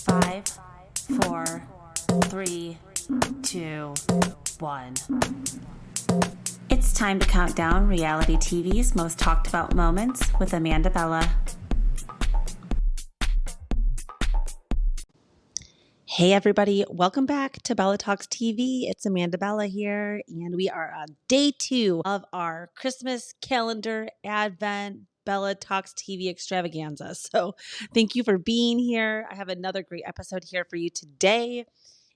5, 4, 3, 2, 1. It's time to count down reality TV's most talked about moments with Amanda Bella. Hey everybody, welcome back to Bella Talks TV. It's Amanda Bella here, and we are on day 2 of our Christmas calendar Advent Bella Talks TV extravaganza. So thank you for being here. I have another great episode here for you today.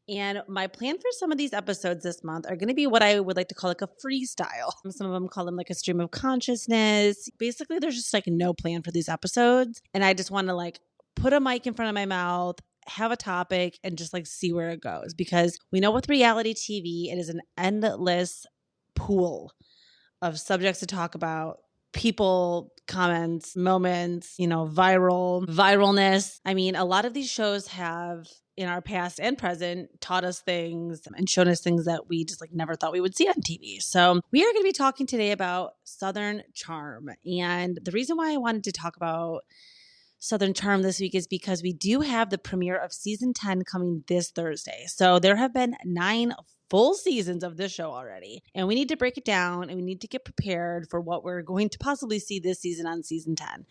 And my plan for some of these episodes this month are going to be what I would like to call like a freestyle. Some of them call them like a stream of consciousness. Basically, there's just like no plan for these episodes. And I just want to like put a mic in front of my mouth, have a topic, and just like see where it goes. Because we know with reality TV, it is an endless pool of subjects to talk about. People, comments, moments, viralness. I mean, a lot of these shows have in our past and present taught us things and shown us things that we just like never thought we would see on TV. So we are going to be talking today about Southern Charm. And the reason why I wanted to talk about Southern Charm this week is because we do have the premiere of season 10 coming this Thursday. So there have been 9 full seasons of this show already, and we need to break it down and we need to get prepared for what we're going to possibly see this season on season 10.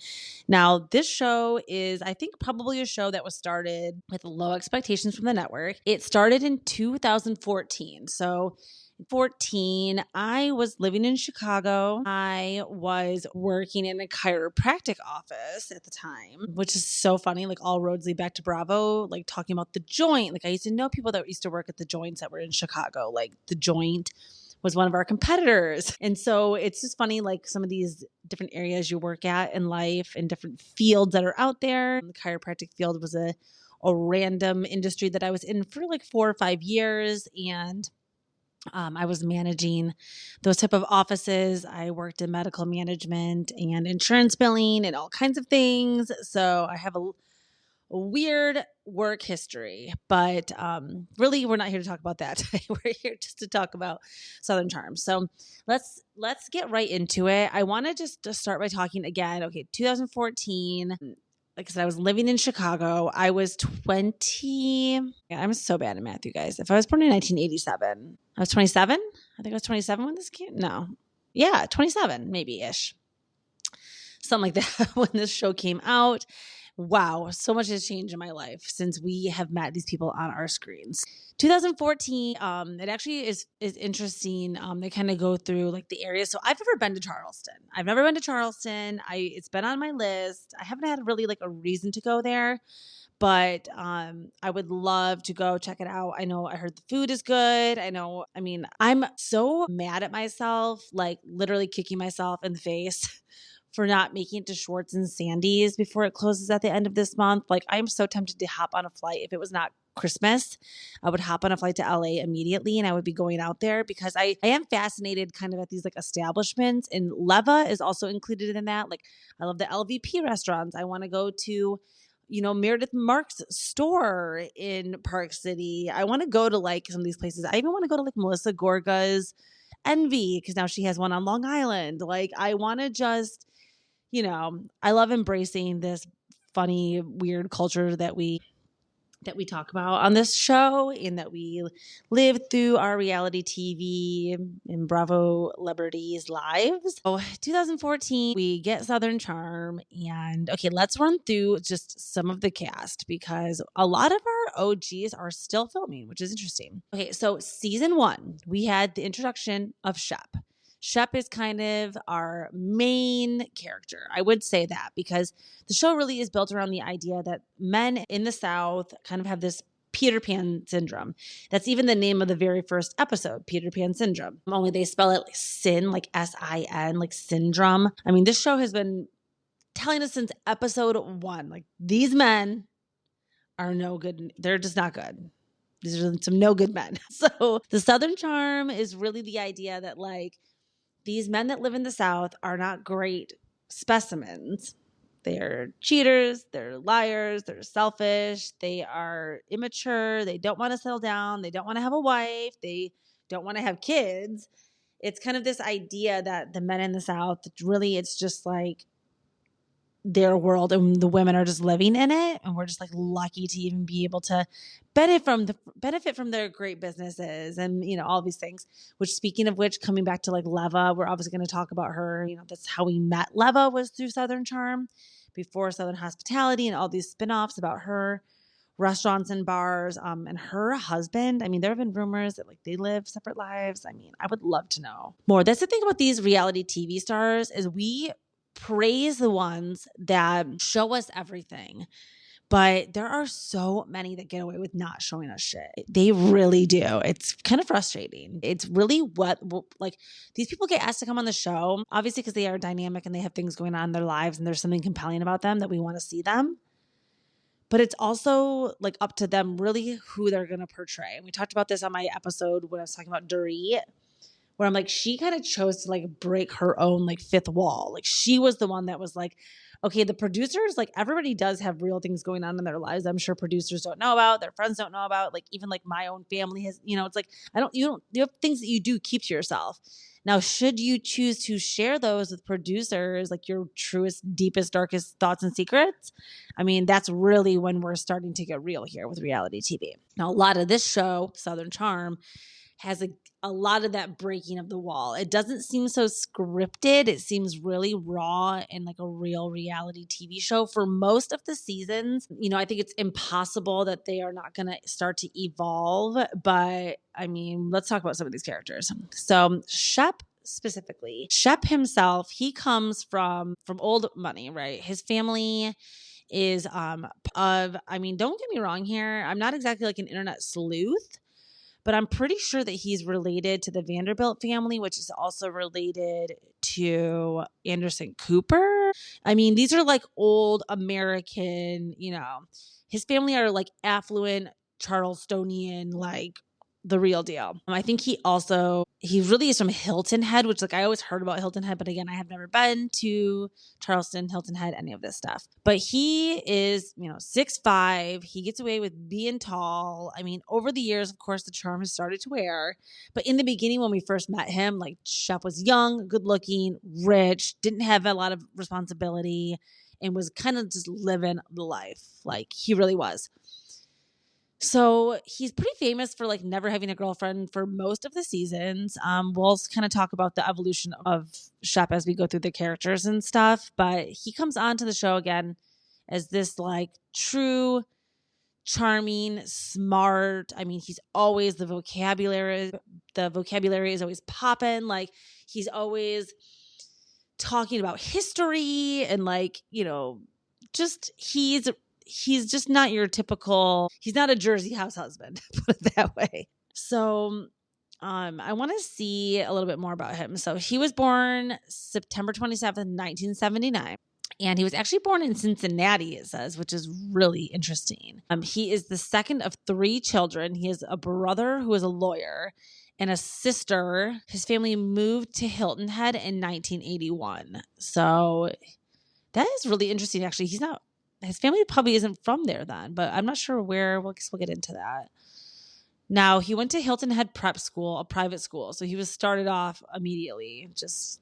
Now, this show is, I think, probably a show that was started with low expectations from the network. It started in 2014. So 14, I was living in Chicago. I was working in a chiropractic office at the time, which is so funny. Like all roads lead back to Bravo, like talking about the Joint. Like I used to know people that used to work at the Joints that were in Chicago. Like the Joint was one of our competitors. And so it's just funny, like some of these different areas you work at in life and different fields that are out there. The chiropractic field was a random industry that I was in for like 4 or 5 years. And I was managing those type of offices. I worked in medical management and insurance billing and all kinds of things. So I have a weird work history, but really we're not here to talk about that today. We're here just to talk about Southern Charm. So let's get right into it. I want to just start by talking again. Okay, 2014. Like I said, I was living in Chicago. I was 20. I'm so bad at math, you guys. If I was born in 1987, I was 27. I think I was 27 when this came. No. Yeah, 27, maybe-ish. Something like that when this show came out. Wow, so much has changed in my life since we have met these people on our screens. 2014, it actually is interesting. They kind of go through like the areas. So I've never been to Charleston. It's been on my list. I haven't had really like a reason to go there, but I would love to go check it out. I heard the food is good. I'm so mad at myself, like literally kicking myself in the face for not making it to Schwartz and Sandy's before it closes at the end of this month. Like I'm so tempted to hop on a flight. If it was not Christmas, I would hop on a flight to LA immediately and I would be going out there because I am fascinated kind of at these like establishments, and Leva is also included in that. Like I love the LVP restaurants. I want to go to, Meredith Mark's store in Park City. I want to go to like some of these places. I even want to go to like Melissa Gorga's Envy because now she has one on Long Island. Like I want to just, I love embracing this funny, weird culture that we talk about on this show and that we live through our reality TV and Bravo celebrities' lives. So 2014, we get Southern Charm, and okay, let's run through just some of the cast because a lot of our OGs are still filming, which is interesting. Okay, so season 1, we had the introduction of Shep. Shep is kind of our main character. I would say that because the show really is built around the idea that men in the South kind of have this Peter Pan syndrome. That's even the name of the very first episode, Peter Pan syndrome. Only they spell it like sin, like S-I-N, like syndrome. I mean, this show has been telling us since episode 1, like these men are no good. They're just not good. These are some no good men. So the Southern Charm is really the idea that like, these men that live in the South are not great specimens. They're cheaters, they're liars, they're selfish, they are immature, they don't want to settle down, they don't want to have a wife, they don't want to have kids. It's kind of this idea that the men in the South, really, it's just like their world and the women are just living in it. And we're just like lucky to even be able to benefit from their great businesses and, you know, all these things, which speaking of which, coming back to like Leva, we're obviously going to talk about her, you know, that's how we met Leva was through Southern Charm before Southern Hospitality and all these spinoffs about her restaurants and bars, and her husband. I mean, there have been rumors that like they live separate lives. I mean, I would love to know more. That's the thing about these reality TV stars is we praise the ones that show us everything. But there are so many that get away with not showing us shit. They really do. It's kind of frustrating. It's really what, like, these people get asked to come on the show, obviously because they are dynamic and they have things going on in their lives and there's something compelling about them that we want to see them. But it's also like up to them really who they're going to portray. And we talked about this on my episode when I was talking about Dorit, where I'm like, she kind of chose to like break her own like fifth wall. Like she was the one that was like, okay, the producers, like everybody does have real things going on in their lives. I'm sure producers don't know about, their friends don't know about, like even like my own family has, you know, it's like, you have things that you do keep to yourself. Now, should you choose to share those with producers, like your truest, deepest, darkest thoughts and secrets? I mean, that's really when we're starting to get real here with reality TV. Now, a lot of this show, Southern Charm, has a lot of that breaking of the wall. It doesn't seem so scripted. It seems really raw and like a real reality TV show for most of the seasons. You know, I think it's impossible that they are not going to start to evolve. But I mean, let's talk about some of these characters. So Shep specifically, Shep himself, he comes from old money, right? His family is I mean, don't get me wrong here. I'm not exactly like an internet sleuth, but I'm pretty sure that he's related to the Vanderbilt family, which is also related to Anderson Cooper. I mean, these are like old American, you know, his family are like affluent Charlestonian, like the real deal. I think he really is from Hilton Head, which like I always heard about Hilton Head, but again, I have never been to Charleston, Hilton Head, any of this stuff. But he is, you know, 6'5". He gets away with being tall. I mean, over the years, of course, the charm has started to wear. But in the beginning, when we first met him, like Shep was young, good looking, rich, didn't have a lot of responsibility, and was kind of just living the life. Like he really was. So he's pretty famous for like never having a girlfriend for most of the seasons. We'll kind of talk about the evolution of Shep as we go through the characters and stuff. But he comes onto the show again as this like true, charming, smart. I mean, he's always the vocabulary is always popping. Like he's always talking about history and like, you know, just he's just not your typical, he's not a Jersey house husband, put it that way. So I want to see a little bit more about him. So he was born September 27th, 1979. And he was actually born in Cincinnati, it says, which is really interesting. He is the second of 3 children. He has a brother who is a lawyer and a sister. His family moved to Hilton Head in 1981. So that is really interesting, actually. His family probably isn't from there then, but I'm not sure where. Well, I guess we'll get into that. Now, he went to Hilton Head Prep School, a private school. So he was started off immediately, just,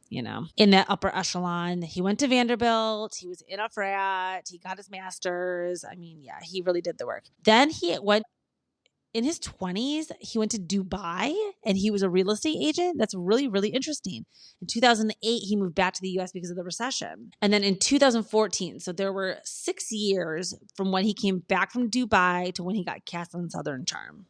you know, in that upper echelon. He went to Vanderbilt. He was in a frat. He got his master's. I mean, yeah, he really did the work. Then he went in his 20s, he went to Dubai and he was a real estate agent. That's really, really interesting. In 2008, he moved back to the US because of the recession. And then in 2014, so there were 6 years from when he came back from Dubai to when he got cast on Southern Charm.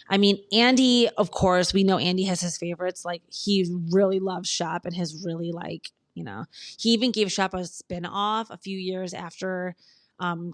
I mean, Andy, of course, we know Andy has his favorites. Like he really loves Shep and has really like, you know, he even gave Shep a spin-off a few years after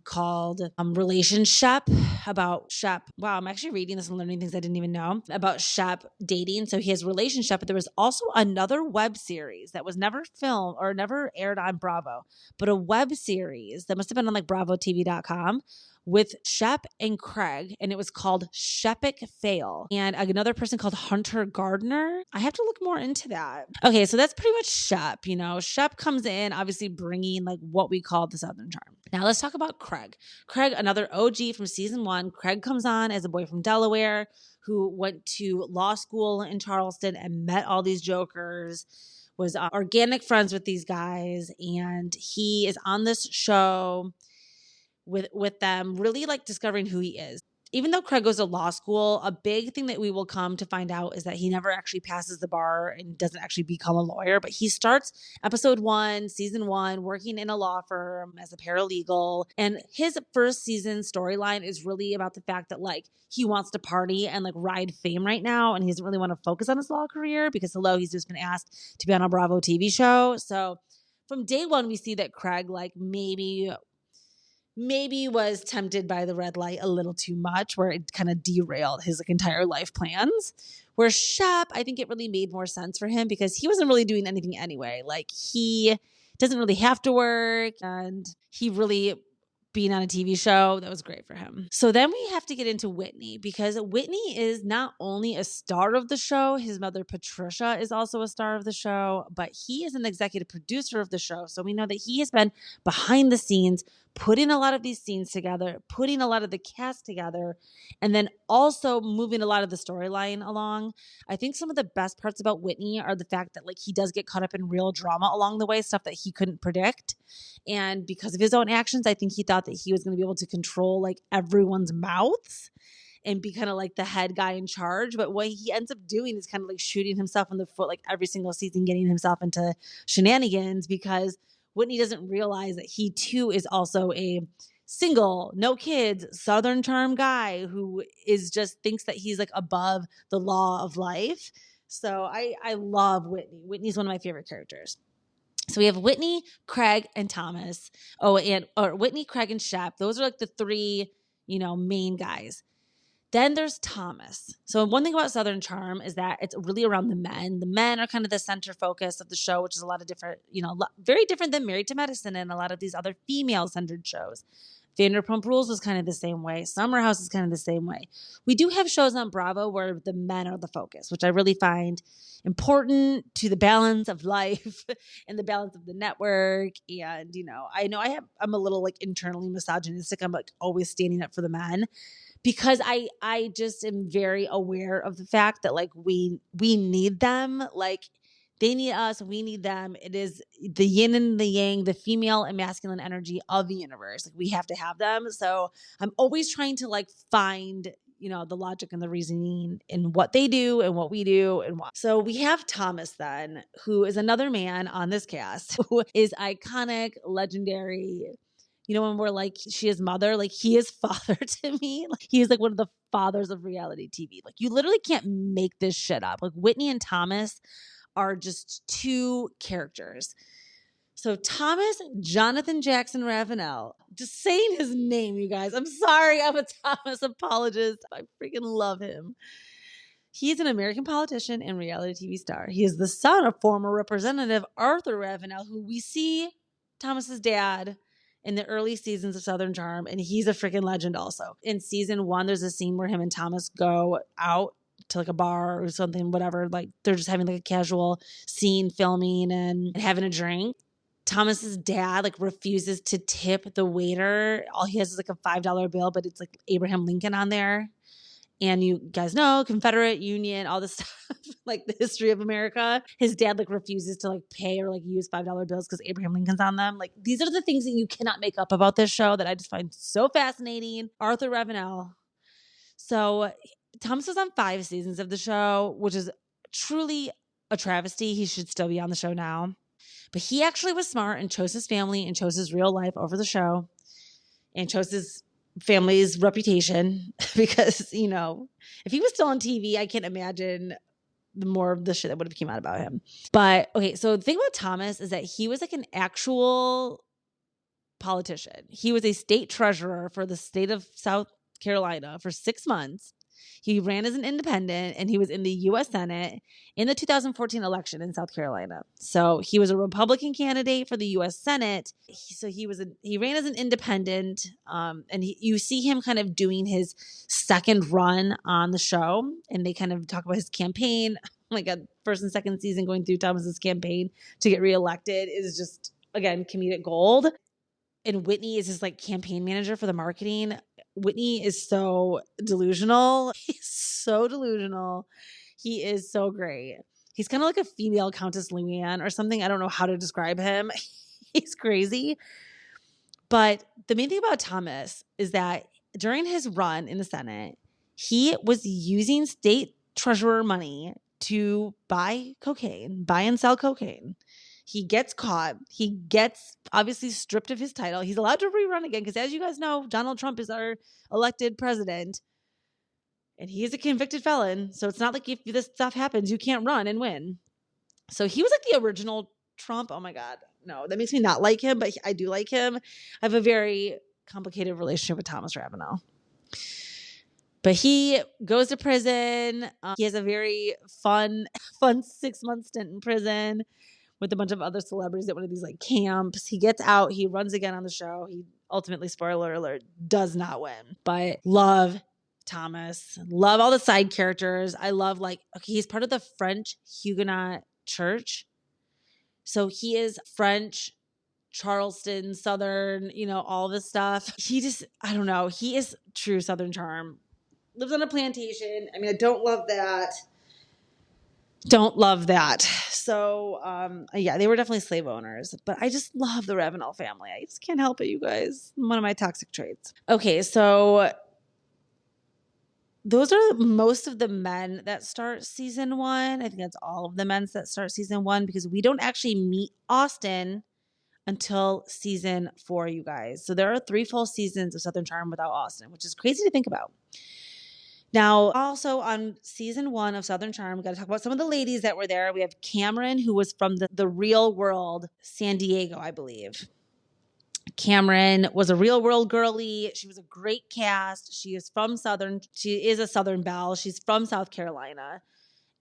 called Relationship, about Shep. Wow, I'm actually reading this and learning things I didn't even know about Shep dating. So he has Relationship, but there was also another web series that was never filmed or never aired on Bravo, but a web series that must have been on like BravoTV.com with Shep and Craig, and it was called Shepic Fail, and another person called Hunter Gardner. I have to look more into that. Okay, so that's pretty much Shep. You know, Shep comes in, obviously bringing like what we call the Southern Charm. Now let's talk about Craig. Craig, another OG from season 1. Craig comes on as a boy from Delaware who went to law school in Charleston and met all these jokers, was organic friends with these guys, and he is on this show with them, really like discovering who he is. Even though Craig goes to law school, a big thing that we will come to find out is that he never actually passes the bar and doesn't actually become a lawyer. But he starts episode 1, season 1, working in a law firm as a paralegal. And his first season storyline is really about the fact that like he wants to party and like ride fame right now. And he doesn't really want to focus on his law career because he's just been asked to be on a Bravo TV show. So from day one, we see that Craig like maybe was tempted by the red light a little too much, where it kind of derailed his like entire life plans. Where Shep, I think it really made more sense for him because he wasn't really doing anything anyway. Like he doesn't really have to work, and he really being on a TV show, that was great for him. So then we have to get into Whitney, because Whitney is not only a star of the show, his mother Patricia is also a star of the show, but he is an executive producer of the show. So we know that he has been behind the scenes, putting a lot of these scenes together, putting a lot of the cast together, and then also moving a lot of the storyline along. I think some of the best parts about Whitney are the fact that like he does get caught up in real drama along the way, stuff that he couldn't predict. And because of his own actions, I think he thought that he was going to be able to control like everyone's mouths and be kind of like the head guy in charge. But what he ends up doing is kind of like shooting himself in the foot like every single season, getting himself into shenanigans, because Whitney doesn't realize that he too is also a single, no kids, Southern charm guy who is just thinks that he's like above the law of life. So I love Whitney. Whitney's one of my favorite characters. So we have Whitney, Craig, and Thomas. Or Whitney, Craig, and Shep. Those are like the three, main guys. Then there's Thomas. So one thing about Southern Charm is that it's really around the men. The men are kind of the center focus of the show, which is a lot of different, very different than Married to Medicine and a lot of these other female-centered shows. Vanderpump Rules was kind of the same way. Summer House is kind of the same way. We do have shows on Bravo where the men are the focus, which I really find important to the balance of life and the balance of the network. And, I'm a little like internally misogynistic. I'm like always standing up for the men, because I just am very aware of the fact that like we need them. Like they need us, we need them. It is the yin and the yang, the female and masculine energy of the universe. Like we have to have them. So I'm always trying to like find, the logic and the reasoning in what they do and what we do and why. So we have Thomas then, who is another man on this cast who is iconic, legendary. When we're like, she is mother, like he is father to me. Like he is like one of the fathers of reality TV. Like you literally can't make this shit up. Like Whitney and Thomas are just two characters. So Thomas Jonathan Jackson Ravenel, just saying his name, you guys. I'm sorry, I'm a Thomas apologist. I freaking love him. He's an American politician and reality TV star. He is the son of former Representative Arthur Ravenel, who we see Thomas's dad in the early seasons of Southern Charm, and he's a freaking legend also. In season 1, there's a scene where him and Thomas go out to like a bar or something, whatever. Like they're just having like a casual scene filming and having a drink. Thomas's dad like refuses to tip the waiter. All he has is like a $5 bill, but it's like Abraham Lincoln on there. And you guys know Confederate Union, all this stuff, like the history of America. His dad like refuses to like pay or like use $5 bills because Abraham Lincoln's on them. Like these are the things that you cannot make up about this show that I just find so fascinating. Arthur Ravenel. So Thomas was on 5 seasons of the show, which is truly a travesty. He should still be on the show now. But he actually was smart and chose his family and chose his real life over the show and chose his family's reputation because, if he was still on TV, I can't imagine the more of the shit that would have came out about him. But okay, so the thing about Thomas is that he was like an actual politician. He was a state treasurer for the state of South Carolina for 6 months. He ran as an independent and he was in the U.S. Senate in the 2014 election in South Carolina. So he was a Republican candidate for the U.S. Senate. He ran as an independent, and you see him kind of doing his second run on the show, and they kind of talk about his campaign. Oh my God, first and second season going through Thomas's campaign to get reelected is just, again, comedic gold. And Whitney is his like campaign manager for the marketing. Whitney is so delusional. He's so delusional. He is so great. He's kind of like a female Countess Luann or something. I don't know how to describe him. He's crazy. But the main thing about Thomas is that during his run in the Senate, he was using state treasurer money to buy and sell cocaine. He gets caught. He gets obviously stripped of his title. He's allowed to rerun again because, as you guys know, Donald Trump is our elected president. And he is a convicted felon. So it's not like if this stuff happens, you can't run and win. So he was like the original Trump. Oh my God. No, that makes me not like him, but I do like him. I have a very complicated relationship with Thomas Ravenel. But he goes to prison. He has a very fun 6-month stint in prison with a bunch of other celebrities at one of these like camps. He gets out. He runs again on the show. He ultimately, spoiler alert, does not win. But love Thomas. Love all the side characters. I love he's part of the French Huguenot church. So he is French, Charleston, Southern, all this stuff. I don't know. He is true Southern charm. Lives on a plantation. I mean, I don't love that. So, yeah, they were definitely slave owners, but I just love the Ravenel family. I just can't help it, you guys. One of my toxic traits. Okay, so those are most of the men that start season 1. I think that's all of the men that start season 1 because we don't actually meet Austin until season 4, you guys. So there are 3 full seasons of Southern Charm without Austin, which is crazy to think about. Now, also on season 1 of Southern Charm, we got to talk about some of the ladies that were there. We have Cameron, who was from the real world San Diego, I believe. Cameron was a real world girly. She was a great cast. She is a Southern belle. She's from South Carolina.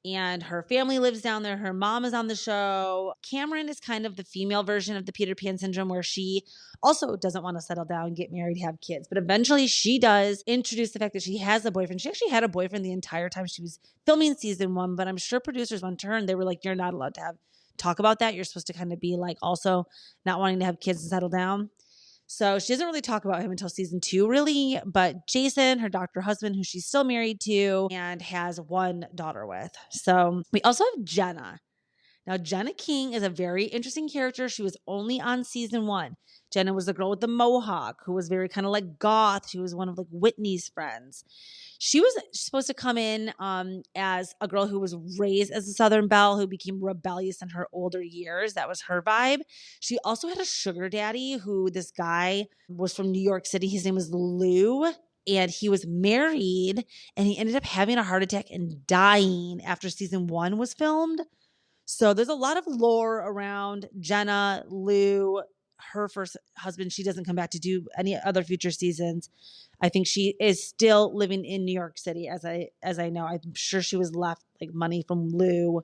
And her family lives down there. Her mom is on the show. Cameron is kind of the female version of the Peter Pan syndrome, where she also doesn't want to settle down, get married, have kids. But eventually she does introduce the fact that she has a boyfriend. She actually had a boyfriend the entire time she was filming season 1, but I'm sure producers went to her and they were like, you're not allowed to talk about that. You're supposed to kind of be like also not wanting to have kids and settle down. So she doesn't really talk about him until season 2, really. But Jason, her doctor husband, who she's still married to and has 1 daughter with. So we also have Jenna. Now, Jenna King is a very interesting character. She was only on season 1. Jenna was the girl with the mohawk who was very kind of like goth. She was one of like Whitney's friends. She was supposed to come in as a girl who was raised as a Southern belle who became rebellious in her older years. That was her vibe. She also had a sugar daddy who this guy was from New York City. His name was Lou. And he was married and he ended up having a heart attack and dying after season 1 was filmed. So there's a lot of lore around Jenna, Lou, her first husband. She doesn't come back to do any other future seasons. I think she is still living in New York City, as I know. I'm sure she was left like money from Lou.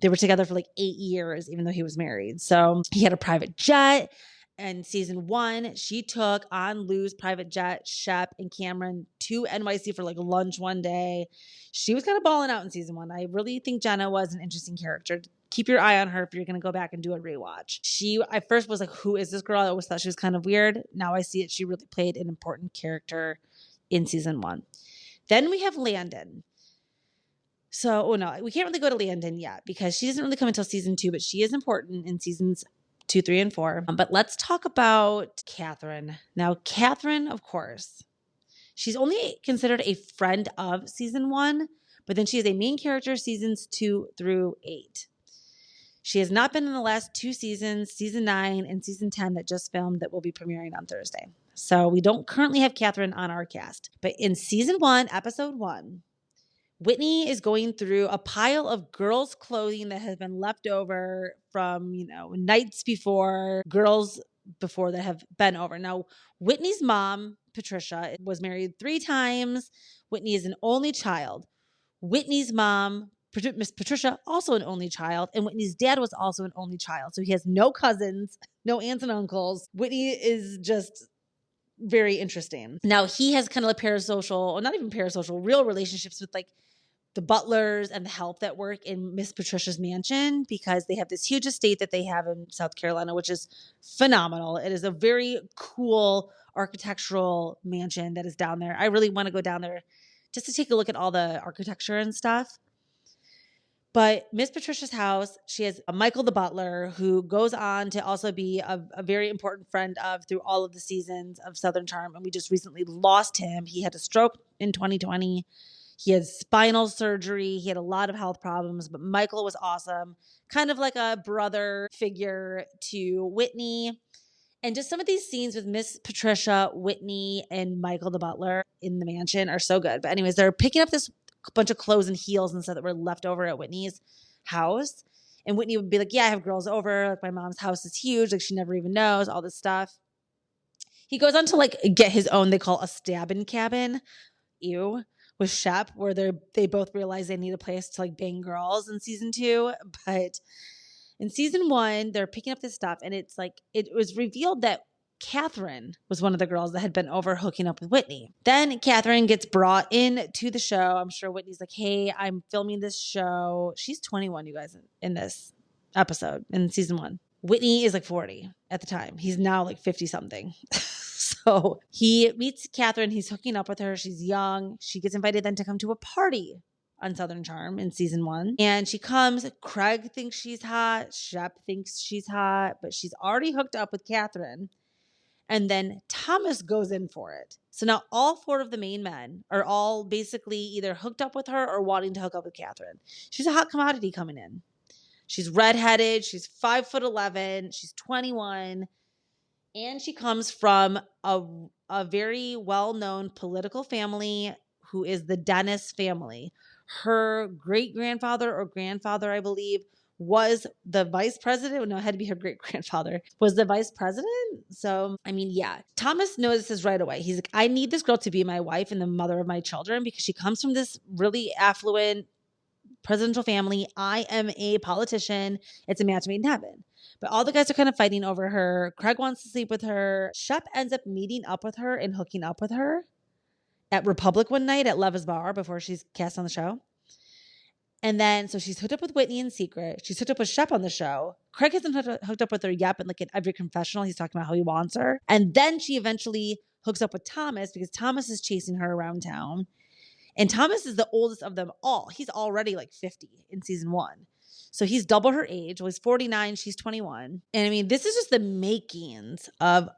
They were together for like 8 years, even though he was married. So he had a private jet. And season 1, she took on Lou's private jet, Shep and Cameron to NYC for like lunch one day. She was kind of balling out in season 1. I really think Jenna was an interesting character. Keep your eye on her if you're going to go back and do a rewatch. I first was like, who is this girl? I always thought she was kind of weird. Now I see it. She really played an important character in season 1. Then we have Landon. So, no, we can't really go to Landon yet because she doesn't really come until season 2, but she is important in seasons 2, 3, and 4. But let's talk about Catherine. Now, Catherine, of course, she's only considered a friend of season 1, but then she is a main character seasons 2 through 8. She has not been in the last 2 seasons, season 9 and season 10 that just filmed that will be premiering on Thursday. So we don't currently have Catherine on our cast. But in season 1, episode 1, Whitney is going through a pile of girls' clothing that has been left over from, nights before, girls before that have been over. Now, Whitney's mom, Patricia, was married 3 times. Whitney is an only child. Whitney's mom, Miss Patricia, also an only child. And Whitney's dad was also an only child. So he has no cousins, no aunts and uncles. Whitney is just very interesting. Now, he has kind of real relationships with like the butlers and the help that work in Miss Patricia's mansion because they have this huge estate that they have in South Carolina, which is phenomenal. It is a very cool architectural mansion that is down there. I really want to go down there just to take a look at all the architecture and stuff. But Miss Patricia's house, she has a Michael the butler, who goes on to also be a very important friend of through all of the seasons of Southern Charm. And we just recently lost him. He had a stroke in 2020. He had spinal surgery. He had a lot of health problems, but Michael was awesome. Kind of like a brother figure to Whitney. And just some of these scenes with Miss Patricia, Whitney, and Michael the butler in the mansion are so good. But anyways, they're picking up this bunch of clothes and heels and stuff that were left over at Whitney's house. And Whitney would be like, yeah, I have girls over. Like, my mom's house is huge. Like, she never even knows all this stuff. He goes on to like get his own, they call a stabbing cabin. Ew. With Shep, where they both realize they need a place to like bang girls in season 2. But in season 1, they're picking up this stuff, and it's like it was revealed that Catherine was one of the girls that had been over hooking up with Whitney. Then Catherine gets brought in to the show. I'm sure Whitney's like, hey, I'm filming this show. She's 21, you guys, in this episode in season 1. Whitney is like 40 at the time. He's now like 50 something. So he meets Catherine. He's hooking up with her. She's young. She gets invited then to come to a party on Southern Charm in season 1. And she comes. Craig thinks she's hot. Shep thinks she's hot. But she's already hooked up with Catherine. And then Thomas goes in for it. So now all 4 of the main men are all basically either hooked up with her or wanting to hook up with Catherine. She's a hot commodity coming in. She's redheaded. She's 5'11". She's 21. And she comes from a very well-known political family who is the Dennis family. Her great-grandfather or grandfather, I believe, was the vice president. No, it had to be her great-grandfather. Was the vice president? So, I mean, yeah. Thomas notices right away. He's like, I need this girl to be my wife and the mother of my children because she comes from this really affluent presidential family. I am a politician. It's a match made in heaven. But all the guys are kind of fighting over her. Craig wants to sleep with her. Shep ends up meeting up with her and hooking up with her at Republic one night at Leva's bar before she's cast on the show. And then, so she's hooked up with Whitney in secret. She's hooked up with Shep on the show. Craig hasn't hooked up with her yet, but like in every confessional, he's talking about how he wants her. And then she eventually hooks up with Thomas because Thomas is chasing her around town. And Thomas is the oldest of them all. He's already like 50 in season 1. So he's double her age. Well, he's 49. She's 21. And I mean, this is just the makings of,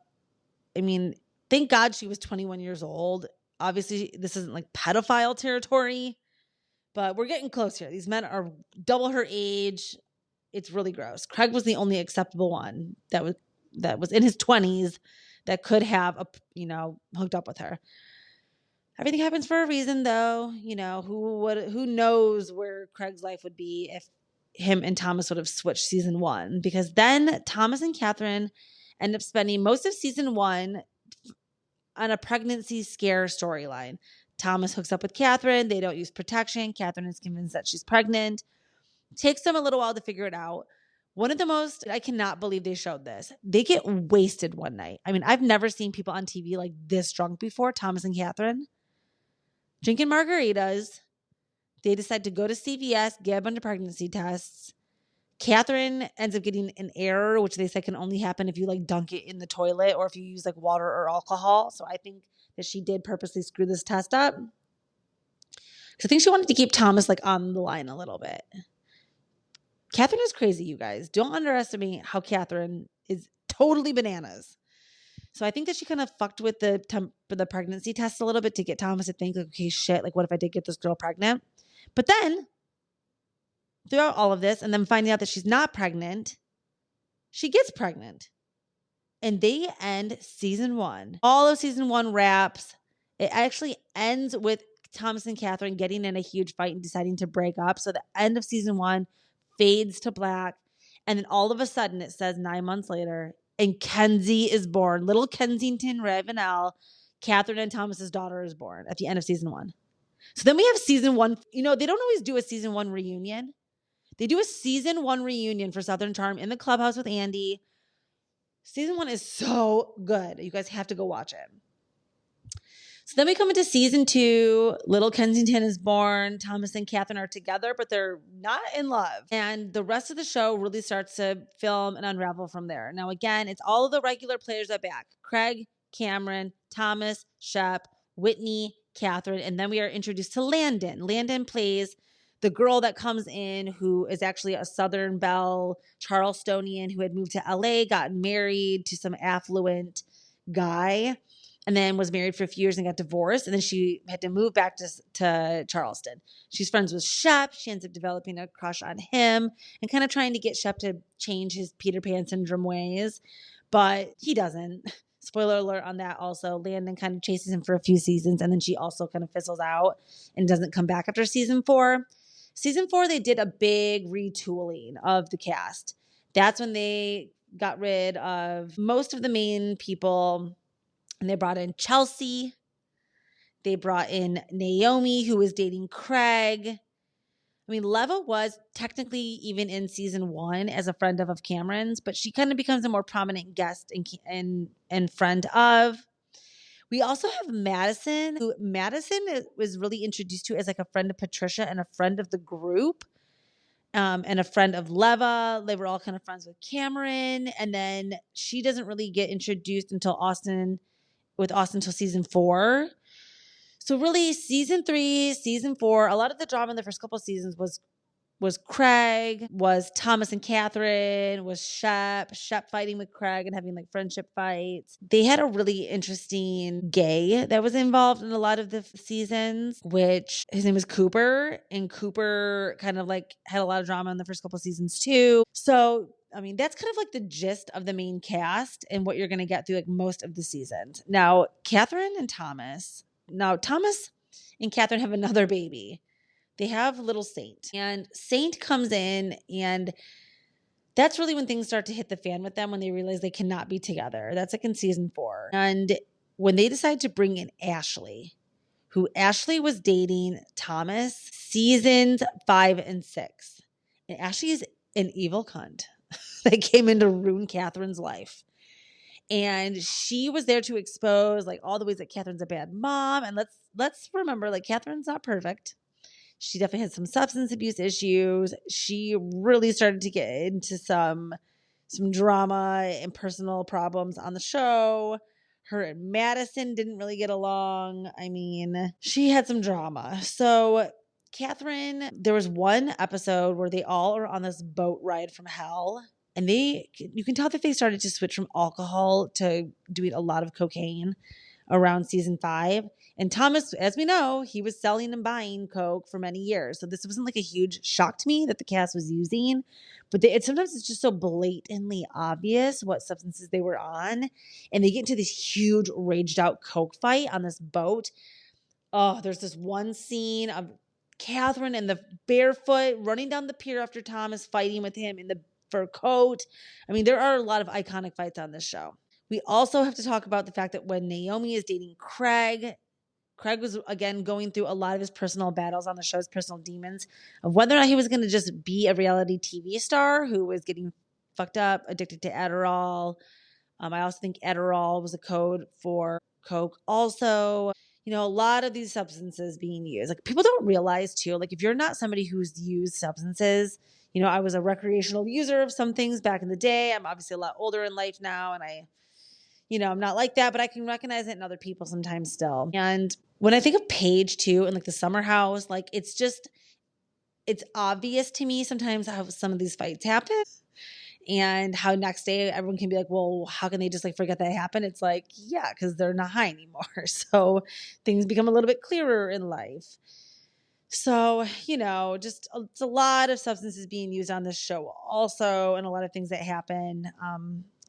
I mean, thank God she was 21 years old. Obviously, this isn't like pedophile territory, but we're getting close here. These men are double her age. It's really gross. Craig was the only acceptable one that was in his 20s that could have, hooked up with her. Everything happens for a reason, though. Who knows where Craig's life would be if him and Thomas would have switched season 1, because then Thomas and Catherine end up spending most of season 1 on a pregnancy scare storyline. Thomas hooks up with Catherine. They don't use protection. Catherine is convinced that she's pregnant. Takes them a little while to figure it out. I cannot believe they showed this. They get wasted one night. I mean, I've never seen people on TV like this drunk before, Thomas and Catherine. Drinking margaritas. They decide to go to CVS, get a bunch of pregnancy tests. Catherine ends up getting an error, which they said can only happen if you like dunk it in the toilet or if you use like water or alcohol. So I think that she did purposely screw this test up. So I think she wanted to keep Thomas like on the line a little bit. Catherine is crazy, you guys. Don't underestimate how Catherine is totally bananas. So I think that she kind of fucked with the pregnancy test a little bit to get Thomas to think, like, okay, shit, like what if I did get this girl pregnant? But then throughout all of this and then finding out that she's not pregnant, she gets pregnant. And they end season 1. All of season 1 wraps. It actually ends with Thomas and Catherine getting in a huge fight and deciding to break up. So the end of season 1 fades to black. And then all of a sudden it says 9 months later, and Kenzie is born. Little Kensington Ravenel, Catherine and Thomas's daughter, is born at the end of season 1. So then we have season 1. They don't always do a season 1 reunion. They do a season 1 reunion for Southern Charm in the clubhouse with Andy. Season 1 is so good. You guys have to go watch it. So then we come into season 2. Little Kensington is born. Thomas and Catherine are together, but they're not in love. And the rest of the show really starts to film and unravel from there. Now, again, it's all of the regular players are back. Craig, Cameron, Thomas, Shep, Whitney, Catherine, and then we are introduced to Landon. Landon plays the girl that comes in who is actually a Southern Belle Charlestonian who had moved to LA, got married to some affluent guy, and then was married for a few years and got divorced. And then she had to move back to Charleston. She's friends with Shep. She ends up developing a crush on him and kind of trying to get Shep to change his Peter Pan syndrome ways. But he doesn't. Spoiler alert on that also. Landon kind of chases him for a few seasons, and then she also kind of fizzles out and doesn't come back after season 4. Season 4, they did a big retooling of the cast. That's when they got rid of most of the main people, and they brought in Chelsea. They brought in Naomi, who was dating Craig. I mean, Leva was technically even in season 1 as a friend of Cameron's, but she kind of becomes a more prominent guest and friend of. We also have Madison, who Madison was really introduced to as like a friend of Patricia and a friend of the group, and a friend of Leva. They were all kind of friends with Cameron. And then she doesn't really get introduced until Austin until season 4. So really season 3, season 4, a lot of the drama in the first couple of seasons was Craig, was Thomas and Catherine, was Shep fighting with Craig and having like friendship fights. They had a really interesting gay that was involved in a lot of the seasons, which his name was Cooper, and Cooper kind of like had a lot of drama in the first couple of seasons too. So I mean, that's kind of like the gist of the main cast and what you're going to get through like most of the seasons. Now, Thomas and Catherine have another baby. They have little Saint, and Saint comes in, and that's really when things start to hit the fan with them, when they realize they cannot be together. That's like in season 4. And when they decide to bring in Ashley, who Ashley was dating Thomas seasons 5 and 6. And Ashley is an evil cunt that came in to ruin Catherine's life. And she was there to expose like all the ways that Catherine's a bad mom. And let's remember, like, Catherine's not perfect. She definitely had some substance abuse issues. She really started to get into some drama and personal problems on the show. Her and Madison didn't really get along. I mean, she had some drama. So Catherine, there was one episode where they all are on this boat ride from hell. And you can tell that they started to switch from alcohol to doing a lot of cocaine around season 5. And Thomas, as we know, he was selling and buying coke for many years. So this wasn't like a huge shock to me that the cast was using. But sometimes it's just so blatantly obvious what substances they were on. And they get into this huge raged out coke fight on this boat. Oh, there's this one scene of Catherine in the barefoot running down the pier after Thomas fighting with him in the fur coat. I mean, there are a lot of iconic fights on this show. We also have to talk about the fact that when Naomi is dating Craig was, again, going through a lot of his personal battles on the show, his personal demons, of whether or not he was going to just be a reality TV star who was getting fucked up, addicted to Adderall. I also think Adderall was a code for coke. Also, a lot of these substances being used. Like, people don't realize too, like, if you're not somebody who's used substances, I was a recreational user of some things back in the day. I'm obviously a lot older in life now, and I'm not like that, but I can recognize it in other people sometimes still. And when I think of Paige too, and like the summer house, like it's obvious to me sometimes how some of these fights happen, and how next day everyone can be like, well, how can they just like forget that happened? It's like, yeah, because they're not high anymore. So things become a little bit clearer in life. So, just it's a lot of substances being used on this show also, and a lot of things that happen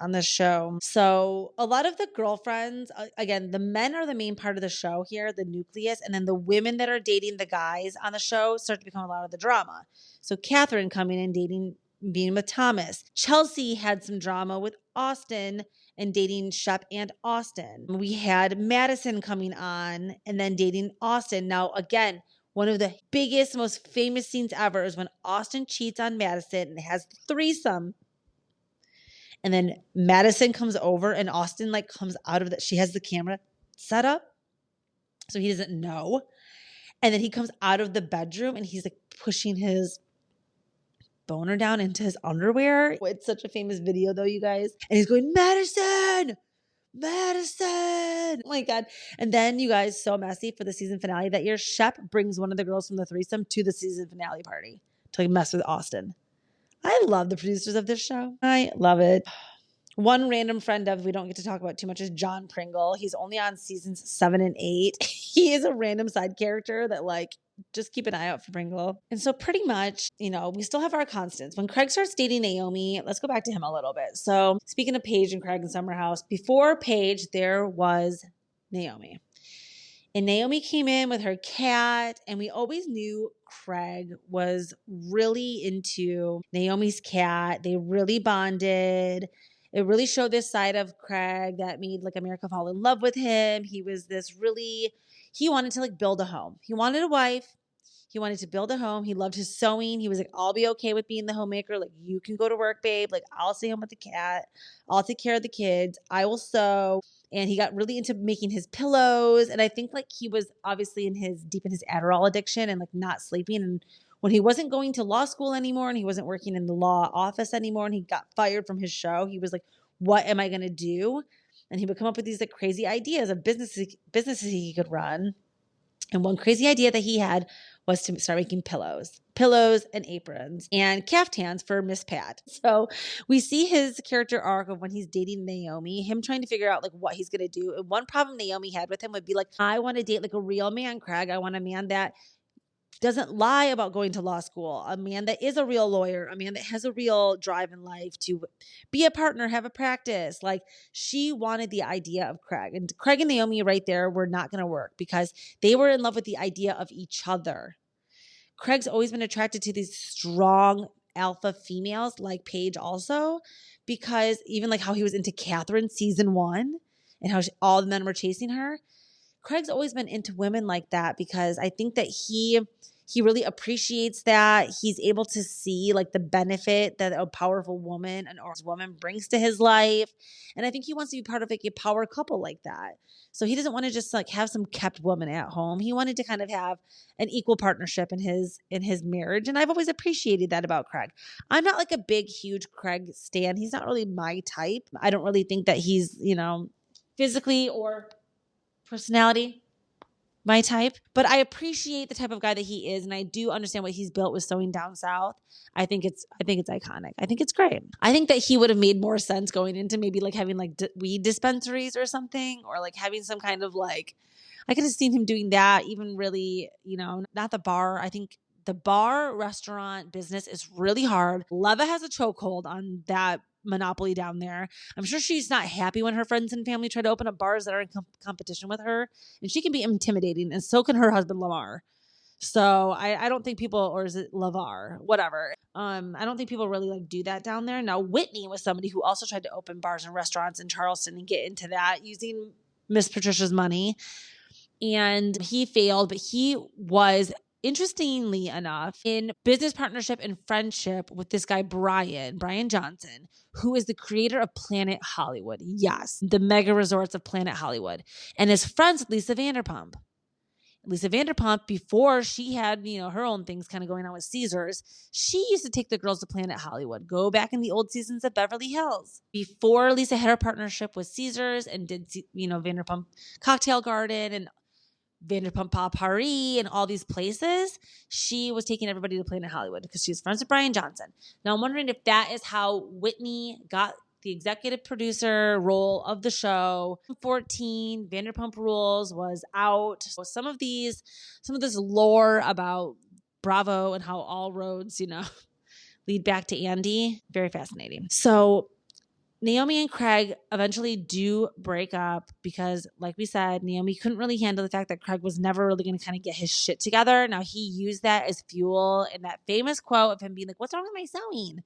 on this show. So a lot of the girlfriends, again, the men are the main part of the show here, the nucleus, and then the women that are dating the guys on the show start to become a lot of the drama. So Catherine coming in, being with Thomas. Chelsea had some drama with Austin and dating Shep and Austin. We had Madison coming on and then dating Austin. Now, again, one of the biggest, most famous scenes ever is when Austin cheats on Madison and has the threesome. And then Madison comes over and Austin like comes out of that. She has the camera set up, so he doesn't know. And then he comes out of the bedroom and he's like pushing his boner down into his underwear. It's such a famous video though, you guys. And he's going, Madison, Madison. Oh my God. And then you guys, so messy for the season finale that year, Shep brings one of the girls from the threesome to the season finale party to like mess with Austin. I love the producers of this show. I love it. One random friend of we don't get to talk about too much is John Pringle. He's only on seasons 7 and 8. He is a random side character that like just keep an eye out for Pringle. And so pretty much, we still have our constants. When Craig starts dating Naomi, let's go back to him a little bit. So speaking of Paige and Craig and Summer House, before Paige, there was Naomi. And Naomi came in with her cat, and we always knew Craig was really into Naomi's cat. They really bonded. It really showed this side of Craig that made like America fall in love with him. He was he wanted to like build a home. He wanted a wife. He wanted to build a home. He loved his sewing. He was like, I'll be okay with being the homemaker. Like, you can go to work, babe. Like, I'll stay home with the cat. I'll take care of the kids. I will sew. And he got really into making his pillows. And I think like he was obviously deep in his Adderall addiction and like not sleeping. And when he wasn't going to law school anymore and he wasn't working in the law office anymore and he got fired from his show, he was like, what am I going to do? And he would come up with these like crazy ideas of businesses he could run. And one crazy idea that he had was to start making pillows and aprons and caftans for Miss Pat. So we see his character arc of when he's dating Naomi, him trying to figure out like what he's going to do. And one problem Naomi had with him would be like, I want to date like a real man, Craig. I want a man that doesn't lie about going to law school, a man that is a real lawyer, a man that has a real drive in life to be a partner, have a practice. Like she wanted the idea of Craig, and Craig and Naomi right there were not going to work because they were in love with the idea of each other. Craig's always been attracted to these strong alpha females like Paige also, because even like how he was into Catherine season 1 and how all the men were chasing her. Craig's always been into women like that because I think that he really appreciates that. He's able to see like the benefit that a powerful woman, an orange woman brings to his life. And I think he wants to be part of like a power couple like that. So he doesn't want to just like have some kept woman at home. He wanted to kind of have an equal partnership in his marriage. And I've always appreciated that about Craig. I'm not like a big, huge Craig stan. He's not really my type. I don't really think that he's, physically or personality my type, but I appreciate the type of guy that he is, and I do understand what he's built with Sewing Down South. I think it's iconic. I think it's great. I think that he would have made more sense going into maybe like having like weed dispensaries or something, or like having some kind of like, I could have seen him doing that. Even really, not the bar. I think the bar restaurant business is really hard. Leva has a chokehold on that monopoly down there. I'm sure she's not happy when her friends and family try to open up bars that are in competition with her, and she can be intimidating, and so can her husband Lamar. So I don't think people, or is it Lavar, whatever. I don't think people really like do that down there. Now Whitney was somebody who also tried to open bars and restaurants in Charleston and get into that using Miss Patricia's money, and he failed, but he was, interestingly enough, in business partnership and friendship with this guy, Brian Johnson, who is the creator of Planet Hollywood. Yes, the mega resorts of Planet Hollywood, and is friends with Lisa Vanderpump. Lisa Vanderpump, before she had, her own things kind of going on with Caesars, she used to take the girls to Planet Hollywood. Go back in the old seasons of Beverly Hills. Before Lisa had her partnership with Caesars and did, Vanderpump Cocktail Garden and Vanderpump Paris and all these places, she was taking everybody to Planet Hollywood because she was friends with Brian Johnson. Now I'm wondering if that is how Whitney got the executive producer role of the show. 14, Vanderpump Rules was out. So some of this lore about Bravo and how all roads, lead back to Andy, very fascinating. So Naomi and Craig eventually do break up because, like we said, Naomi couldn't really handle the fact that Craig was never really going to kind of get his shit together. Now, he used that as fuel in that famous quote of him being like, what's wrong with my sewing?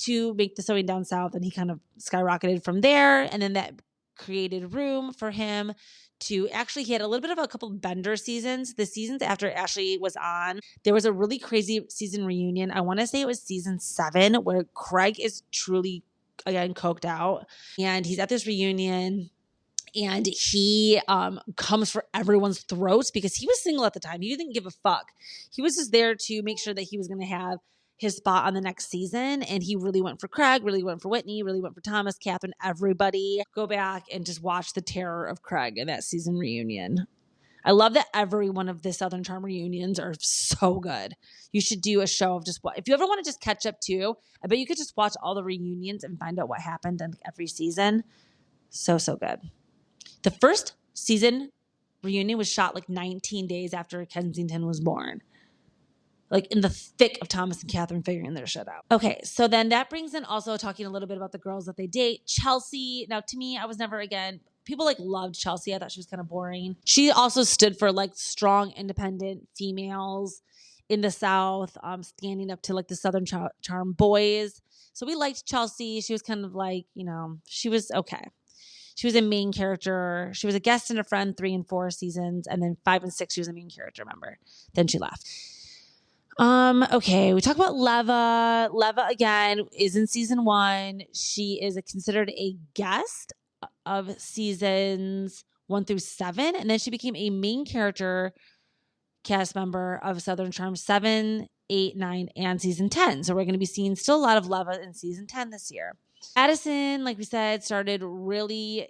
To make the Sewing Down South. And he kind of skyrocketed from there. And then that created room for him to actually, he had a little bit of a couple Bender seasons. The seasons after Ashley was on, there was a really crazy season reunion. I want to say it was season 7 where Craig is truly, again, coked out, and he's at this reunion, and he comes for everyone's throats because he was single at the time. He didn't give a fuck. He was just there to make sure that he was going to have his spot on the next season. And he really went for Craig, really went for Whitney, really went for Thomas, Catherine, everybody. Go back and just watch the terror of Craig in that season reunion. I love that every one of the Southern Charm reunions are so good. You should do a show of just what, if you ever want to just catch up too, I bet you could just watch all the reunions and find out what happened in every season. So good. The first season reunion was shot like 19 days after Kensington was born. Like in the thick of Thomas and Catherine figuring their shit out. Okay, so then that brings in also talking a little bit about the girls that they date. Chelsea, now to me, I was never, again, people like loved Chelsea. I thought she was kind of boring. She also stood for like strong, independent females in the South, standing up to like the Southern Charm boys. So we liked Chelsea. She was kind of like, she was okay. She was a main character. She was a guest and a friend 3 and 4 seasons. And then 5 and 6, she was a main character, remember? Then she left. Okay, we talk about Leva. Leva, again, is in season 1. She is considered a guest of seasons 1 through 7. And then she became a main character cast member of Southern Charm 7, 8, 9, and season 10. So we're going to be seeing still a lot of Leva in season 10 this year. Addison, like we said, started really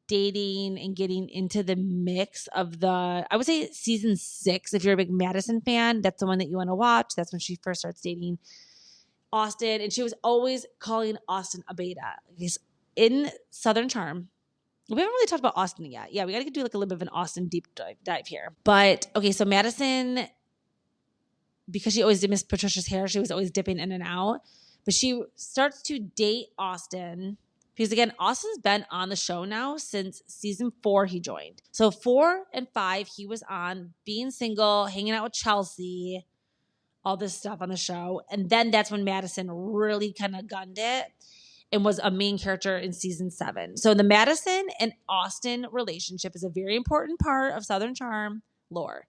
dating and getting into the mix of I would say season 6. If you're a big Madison fan, that's the one that you want to watch. That's when she first starts dating Austin. And she was always calling Austin a beta. He's in Southern Charm. We haven't really talked about Austin yet. Yeah, we got to do like a little bit of an Austin deep dive here. But okay, so Madison, because she always did Miss Patricia's hair, she was always dipping in and out. But she starts to date Austin because, again, Austin's been on the show now since season 4 he joined. So 4 and 5, he was on being single, hanging out with Chelsea, all this stuff on the show. And then that's when Madison really kind of gunned it and was a main character in season 7. So the Madison and Austin relationship is a very important part of Southern Charm lore.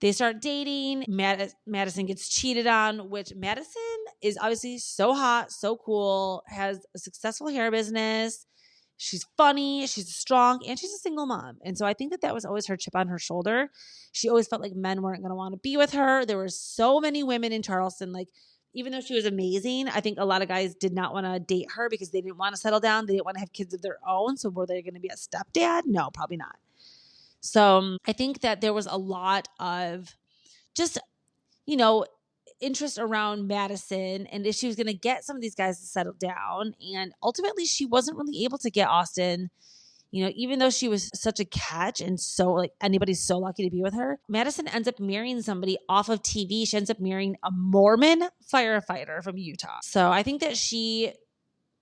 They start dating. Madison gets cheated on, which Madison is obviously so hot, so cool, has a successful hair business. She's funny, she's strong, and she's a single mom. And so I think that was always her chip on her shoulder. She always felt like men weren't going to want to be with her. There were so many women in Charleston, like, even though she was amazing, I think a lot of guys did not want to date her because they didn't want to settle down. They didn't want to have kids of their own. So were they going to be a stepdad? No, probably not. So I think that there was a lot of just, interest around Madison and if she was going to get some of these guys to settle down. And ultimately, she wasn't really able to get Austin, even though she was such a catch and so like anybody's so lucky to be with her. Madison ends up marrying somebody off of TV. She ends up marrying a Mormon firefighter from Utah. So I think that she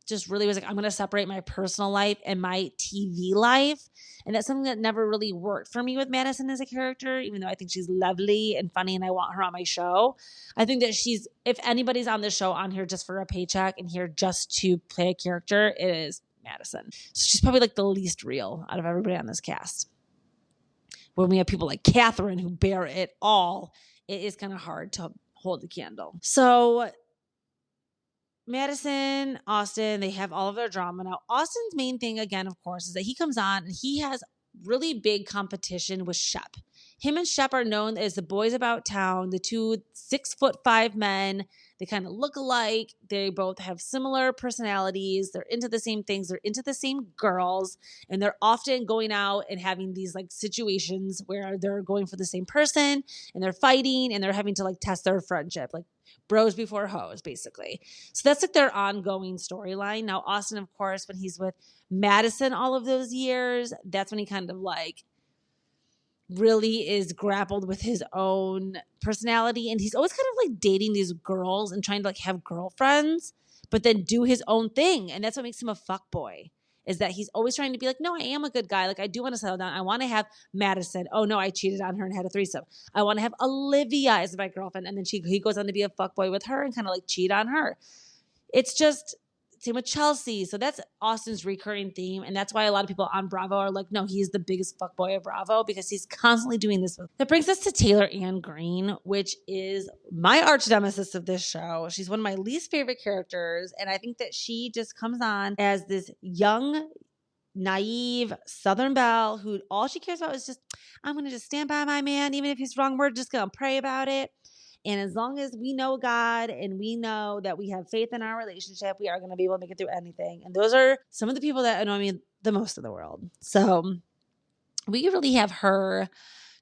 just really was like, I'm going to separate my personal life and my TV life. And that's something that never really worked for me with Madison as a character, even though I think she's lovely and funny and I want her on my show. I think that if anybody's on the show on here just for a paycheck and here just to play a character, it is Madison. So she's probably like the least real out of everybody on this cast. When we have people like Catherine who bear it all, it is kind of hard to hold the candle. So Madison, Austin, they have all of their drama. Now, Austin's main thing, again, of course, is that he comes on and he has really big competition with Shep. Him and Shep are known as the boys about town, the 2 6'5" men. They kind of look alike. They both have similar personalities. They're into the same things. They're into the same girls. And they're often going out and having these like situations where they're going for the same person and they're fighting and they're having to like test their friendship. Like bros before hoes, basically. So that's like their ongoing storyline. Now, Austin, of course, when he's with Madison all of those years, that's when he kind of like really is grappled with his own personality. And he's always kind of like dating these girls and trying to like have girlfriends, but then do his own thing. And that's what makes him a fuckboy, is that he's always trying to be like, no, I am a good guy. Like, I do want to settle down. I want to have Madison. Oh, no, I cheated on her and had a threesome. I want to have Olivia as my girlfriend. And then he goes on to be a fuckboy with her and kind of like cheat on her. It's just, same with Chelsea. So that's Austin's recurring theme. And that's why a lot of people on Bravo are like, no, he's the biggest fuckboy of Bravo because he's constantly doing this. That brings us to Taylor Ann Green, which is my arch nemesis of this show. She's one of my least favorite characters. And I think that she just comes on as this young, naive Southern belle who all she cares about is just, I'm going to just stand by my man. Even if he's wrong, we're just going to pray about it. And as long as we know God and we know that we have faith in our relationship, we are going to be able to make it through anything. And those are some of the people that annoy me the most in the world. So we really have her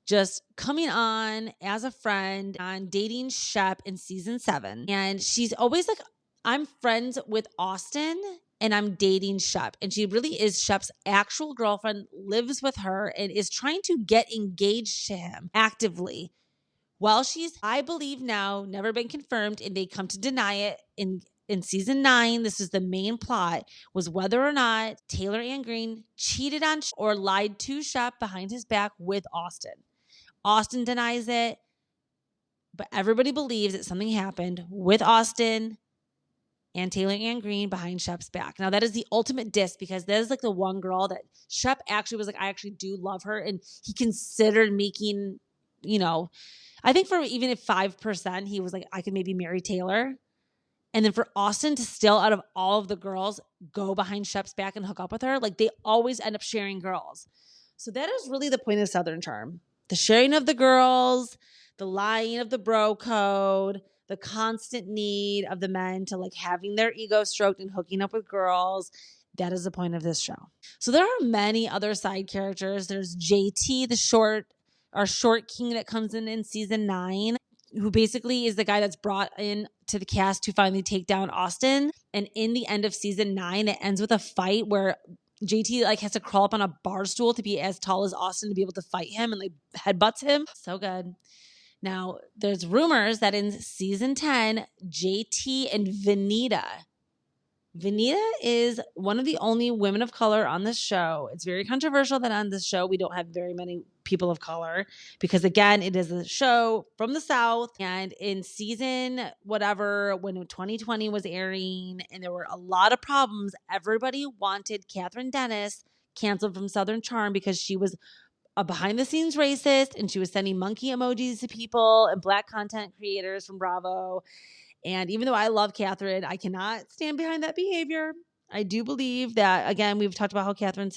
just coming on as a friend on dating Shep in season 7. And she's always like, I'm friends with Austin and I'm dating Shep. And she really is Shep's actual girlfriend, lives with her and is trying to get engaged to him actively. While she's, I believe now, never been confirmed, and they come to deny it in season 9, this is the main plot, was whether or not Taylor Ann Green cheated on or lied to Shep behind his back with Austin. Austin denies it, but everybody believes that something happened with Austin and Taylor Ann Green behind Shep's back. Now, that is the ultimate diss because that is like the one girl that Shep actually was like, I actually do love her. And he considered making, I think for even if 5%, he was like, I could maybe marry Taylor. And then for Austin to still, out of all of the girls, go behind Shep's back and hook up with her, like they always end up sharing girls. So that is really the point of Southern Charm. The sharing of the girls, the lying of the bro code, the constant need of the men to like having their ego stroked and hooking up with girls. That is the point of this show. So there are many other side characters. There's JT, our short king that comes in season 9, who basically is the guy that's brought in to the cast to finally take down Austin. And in the end of season 9, it ends with a fight where JT like has to crawl up on a bar stool to be as tall as Austin to be able to fight him and like headbutts him. So good. Now, there's rumors that in season 10, JT and Venita is one of the only women of color on this show. It's very controversial that on this show we don't have very many people of color because, again, it is a show from the South. And in season whatever, when 2020 was airing and there were a lot of problems, everybody wanted Catherine Dennis canceled from Southern Charm because she was a behind-the-scenes racist and she was sending monkey emojis to people and Black content creators from Bravo. And even though I love Catherine, I cannot stand behind that behavior. I do believe that, again, we've talked about how Catherine,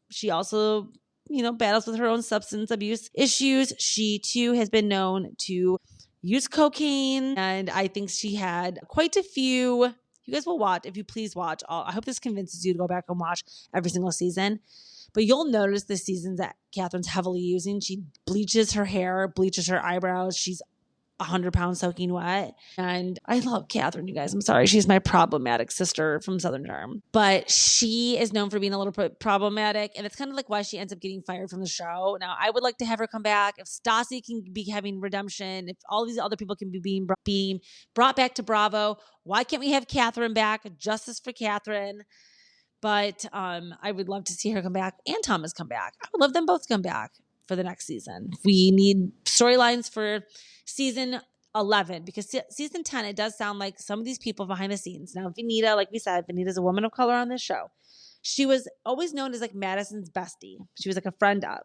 she also, battles with her own substance abuse issues. She, too, has been known to use cocaine. And I think she had quite a few. You guys will watch. If you please watch. I hope this convinces you to go back and watch every single season. But you'll notice the seasons that Catherine's heavily using. She bleaches her hair, bleaches her eyebrows. She's 100 pounds soaking wet. And I love Catherine, you guys. I'm sorry. She's my problematic sister from Southern Charm. But she is known for being a little problematic. And it's kind of like why she ends up getting fired from the show. Now, I would like to have her come back. If Stassi can be having redemption, if all these other people can be being brought back to Bravo, why can't we have Catherine back? Justice for Catherine. But I would love to see her come back and Thomas come back. I would love them both to come back for the next season. We need storylines for season 11 because season 10, it does sound like some of these people behind the scenes. Now, Venita, like we said, Venita's a woman of color on this show. She was always known as like Madison's bestie. She was like a friend of.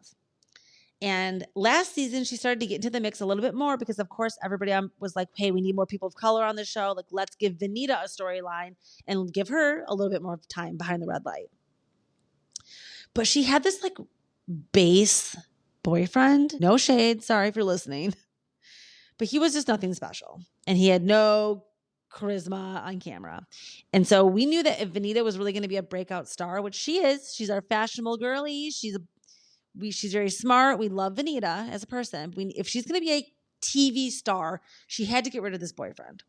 And last season, she started to get into the mix a little bit more because, of course, everybody was like, hey, we need more people of color on the show. Like, let's give Venita a storyline and give her a little bit more time behind the red light. But she had this like base boyfriend. No shade. Sorry if you're listening. But he was just nothing special. And he had no charisma on camera. And so we knew that if Venita was really going to be a breakout star, which she is, she's our fashionable girly. She's very smart. We love Venita as a person. If she's going to be a TV star, she had to get rid of this boyfriend.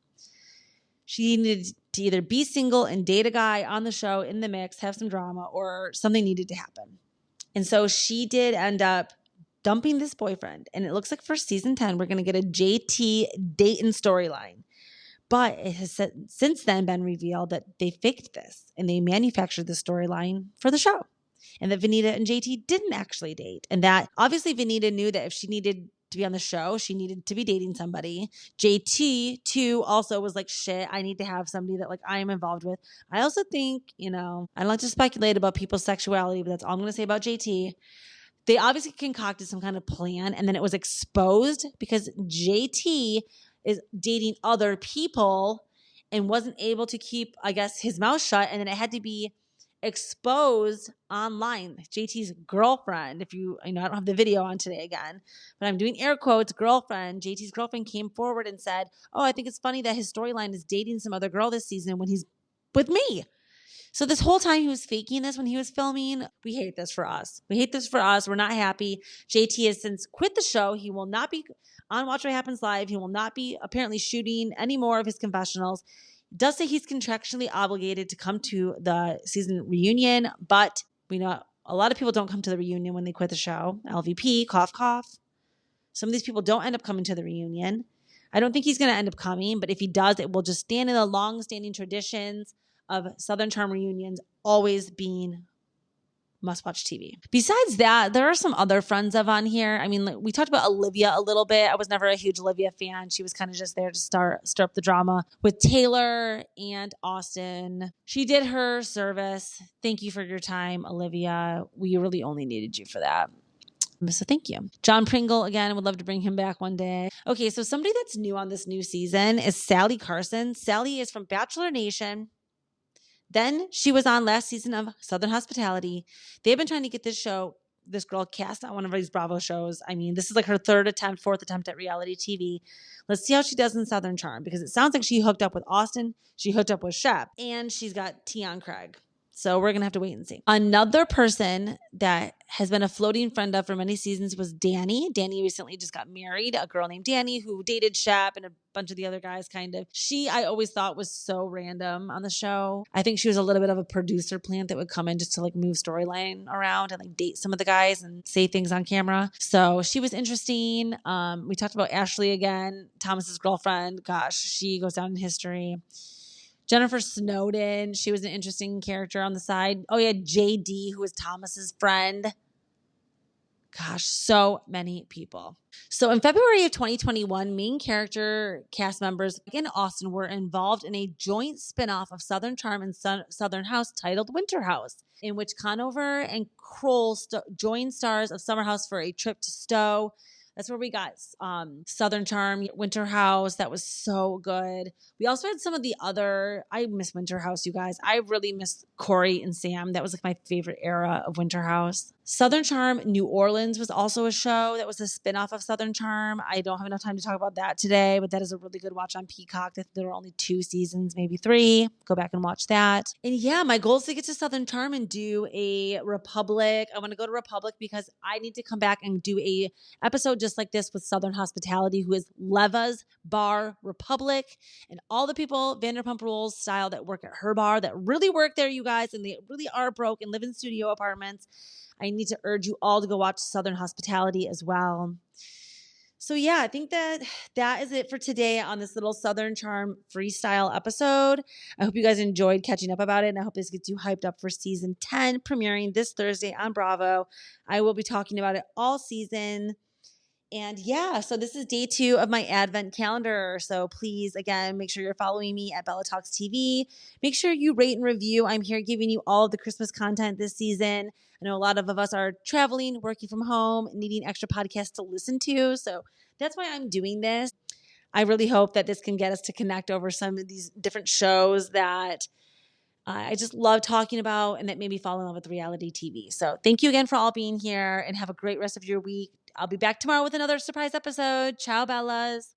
She needed to either be single and date a guy on the show in the mix, have some drama, or something needed to happen. And so she did end up dumping this boyfriend. And it looks like for season 10, we're going to get a JT Dayton storyline. But it has since then been revealed that they faked this and they manufactured the storyline for the show. And that Venita and JT didn't actually date. And that obviously Venita knew that if she needed to be on the show, she needed to be dating somebody. JT too also was like, shit, I need to have somebody that like I am involved with. I also think, I don't like to speculate about people's sexuality, but that's all I'm going to say about JT. They obviously concocted some kind of plan and then it was exposed because JT is dating other people and wasn't able to keep, I guess, his mouth shut. And then it had to be exposed online. JT's girlfriend, if you know, I don't have the video on today again, but I'm doing air quotes, girlfriend, JT's girlfriend came forward and said, oh, I think it's funny that his storyline is dating some other girl this season when he's with me. So this whole time he was faking this when he was filming. We hate this for us. We hate this for us. We're not happy. JT has since quit the show. He will not be on Watch What Happens Live. He will not be apparently shooting any more of his confessionals. Does say he's contractually obligated to come to the season reunion, but we know a lot of people don't come to the reunion when they quit the show. LVP, cough, cough. Some of these people don't end up coming to the reunion. I don't think he's going to end up coming, but if he does, it will just stand in the long-standing traditions of Southern Charm reunions always being must-watch TV. Besides that, there are some other friends of on here. I mean, we talked about Olivia a little bit. I was never a huge Olivia fan. She was kind of just there to stir up the drama with Taylor and Austin. She did her service. Thank you for your time, Olivia. We really only needed you for that. So thank you. John Pringle, again, would love to bring him back one day. Okay, so somebody that's new on this new season is Sally Carson. Sally is from Bachelor Nation. Then she was on last season of Southern Hospitality. They've been trying to get this girl cast on one of these Bravo shows. I mean, this is like her fourth attempt at reality TV. Let's see how she does in Southern Charm, because it sounds like she hooked up with Austin. She hooked up with Shep, and she's got Tion Craig. So we're going to have to wait and see. Another person that has been a floating friend of for many seasons was Danny. Danny recently just got married. A girl named Danny who dated Shep and a bunch of the other guys kind of. I always thought was so random on the show. I think she was a little bit of a producer plant that would come in just to like move storyline around and like date some of the guys and say things on camera. So she was interesting. We talked about Ashley again, Thomas's girlfriend. Gosh, she goes down in history. Jennifer Snowden, she was an interesting character on the side. Oh yeah, JD, who was Thomas's friend. Gosh, so many people. So in February of 2021, main character cast members Mike and Austin were involved in a joint spinoff of Southern Charm and Southern House titled Winter House, in which Conover and Kroll joined stars of Summer House for a trip to Stowe. That's where we got Southern Charm, Winter House. That was so good. We also had some of the other, I miss Winter House, you guys. I really miss Corey and Sam. That was like my favorite era of Winter House. Southern Charm New Orleans was also a show that was a spinoff of Southern Charm. I don't have enough time to talk about that today, but that is a really good watch on Peacock. There were only 2 seasons, maybe 3. Go back and watch that. And yeah, my goal is to get to Southern Charm and do a Republic. I want to go to Republic because I need to come back and do a episode just like this with Southern Hospitality, who is Leva's bar Republic, and all the people Vanderpump Rules style that work at her bar that really work there, you guys, and they really are broke and live in studio apartments. I need to urge you all to go watch Southern Hospitality as well. So yeah, I think that is it for today on this little Southern Charm freestyle episode. I hope you guys enjoyed catching up about it, and I hope this gets you hyped up for season 10 premiering this Thursday on Bravo. I will be talking about it all season. And yeah, so this is day 2 of my Advent calendar. So please, again, make sure you're following me at Bella Talks TV. Make sure you rate and review. I'm here giving you all of the Christmas content this season. I know a lot of us are traveling, working from home, needing extra podcasts to listen to. So that's why I'm doing this. I really hope that this can get us to connect over some of these different shows that I just love talking about and that made me fall in love with reality TV. So thank you again for all being here, and have a great rest of your week. I'll be back tomorrow with another surprise episode. Ciao, Bellas.